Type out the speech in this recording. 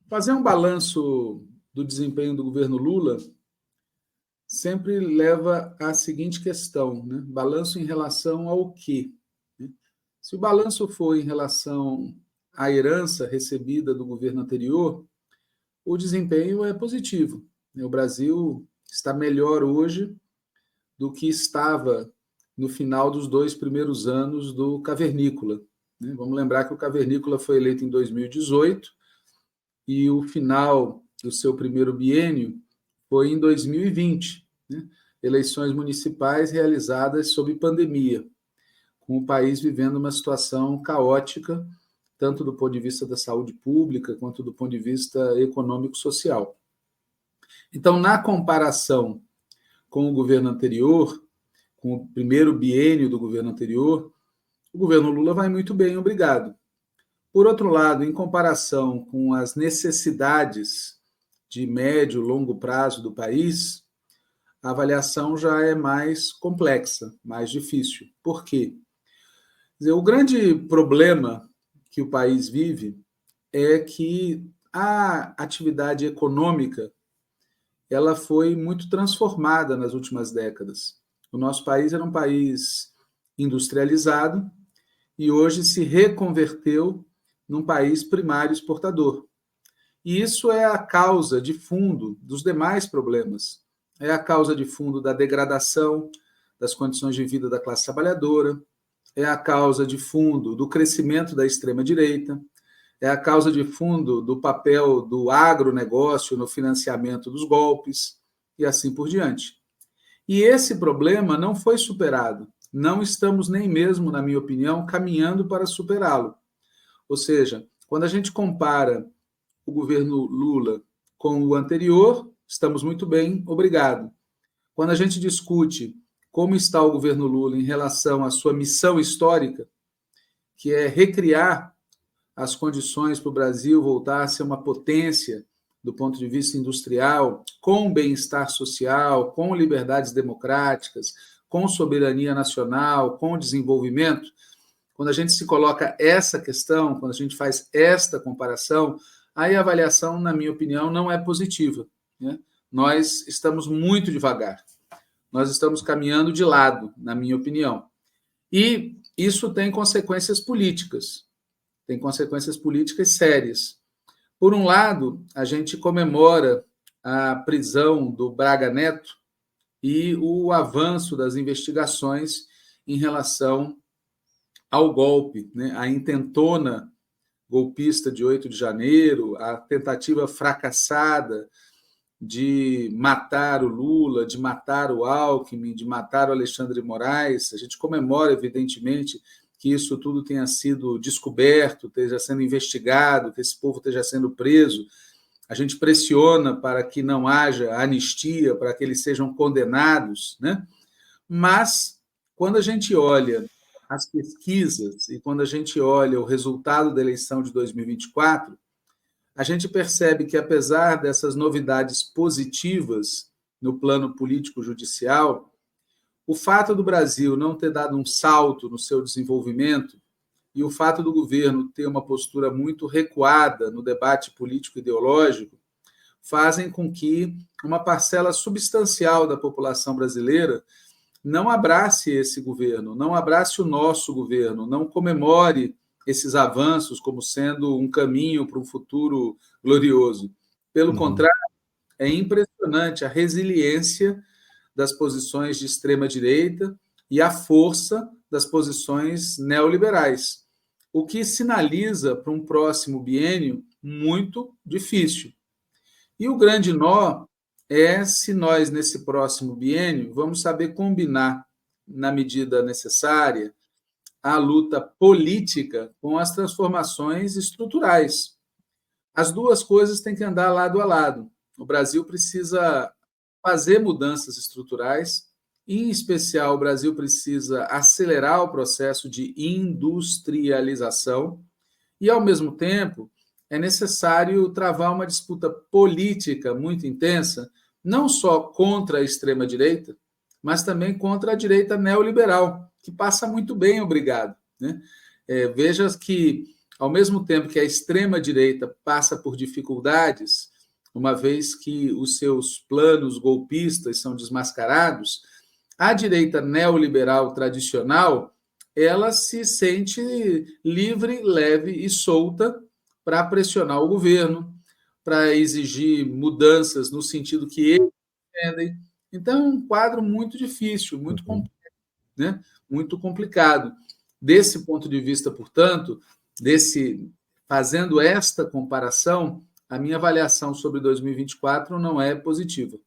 Fazer um balanço do desempenho do governo Lula sempre leva à seguinte questão, né? Balanço em relação ao quê? Né? Se o balanço for em relação à herança recebida do governo anterior, o desempenho é positivo. O Brasil está melhor hoje do que estava no final dos 2 primeiros anos do Cavernícola. Vamos lembrar que o Cavernícola foi eleito em 2018 e o final do seu primeiro biênio foi em 2020, eleições municipais realizadas sob pandemia, com o país vivendo uma situação caótica, tanto do ponto de vista da saúde pública, quanto do ponto de vista econômico-social. Então, na comparação com o governo anterior, com o primeiro biênio do governo anterior, o governo Lula vai muito bem, obrigado. Por outro lado, em comparação com as necessidades de médio e longo prazo do país, a avaliação já é mais complexa, mais difícil. Por quê? Quer dizer, o grande problema que o país vive é que a atividade econômica ela foi muito transformada nas últimas décadas. O nosso país era um país industrializado e hoje se reconverteu num país primário exportador. E isso é a causa de fundo dos demais problemas. É a causa de fundo da degradação das condições de vida da classe trabalhadora, é a causa de fundo do crescimento da extrema-direita, é a causa de fundo do papel do agronegócio no financiamento dos golpes, e assim por diante. E esse problema não foi superado. Não estamos nem mesmo, na minha opinião, caminhando para superá-lo. Ou seja, quando a gente compara o governo Lula com o anterior, estamos muito bem, obrigado. Quando a gente discute como está o governo Lula em relação à sua missão histórica, que é recriar as condições para o Brasil voltar a ser uma potência do ponto de vista industrial, com bem-estar social, com liberdades democráticas, com soberania nacional, com desenvolvimento, quando a gente se coloca essa questão, quando a gente faz esta comparação, aí a avaliação, na minha opinião, não é positiva. Nós estamos muito devagar. Nós estamos caminhando de lado, na minha opinião. E isso tem consequências políticas. Tem consequências políticas sérias. Por um lado, a gente comemora a prisão do Braga Neto e o avanço das investigações em relação ao golpe, a intentona golpista de 8 de janeiro, a tentativa fracassada de matar o Lula, de matar o Alckmin, de matar o Alexandre de Moraes. A gente comemora, evidentemente, que isso tudo tenha sido descoberto, esteja sendo investigado, que esse povo esteja sendo preso. A gente pressiona para que não haja anistia, para que eles sejam condenados, Mas, quando a gente olha as pesquisas e quando a gente olha o resultado da eleição de 2024, a gente percebe que, apesar dessas novidades positivas no plano político-judicial, o fato do Brasil não ter dado um salto no seu desenvolvimento e o fato do governo ter uma postura muito recuada no debate político-ideológico fazem com que uma parcela substancial da população brasileira não abrace esse governo, não abrace o nosso governo, não comemore esses avanços como sendo um caminho para um futuro glorioso. Pelo contrário, é impressionante a resiliência das posições de extrema-direita e a força das posições neoliberais, o que sinaliza para um próximo biênio muito difícil. E o grande nó é se nós, nesse próximo biênio, vamos saber combinar, na medida necessária, a luta política com as transformações estruturais. As duas coisas têm que andar lado a lado. O Brasil precisa fazer mudanças estruturais, em especial, o Brasil precisa acelerar o processo de industrialização e, ao mesmo tempo, é necessário travar uma disputa política muito intensa, não só contra a extrema-direita, mas também contra a direita neoliberal, que passa muito bem, obrigado. Veja que ao mesmo tempo que a extrema-direita passa por dificuldades, uma vez que os seus planos golpistas são desmascarados, a direita neoliberal tradicional, ela se sente livre, leve e solta para pressionar o governo, para exigir mudanças no sentido que eles entendem. Então, é um quadro muito difícil, muito complexo, né? Muito complicado. Desse ponto de vista, portanto, fazendo esta comparação, a minha avaliação sobre 2024 não é positiva.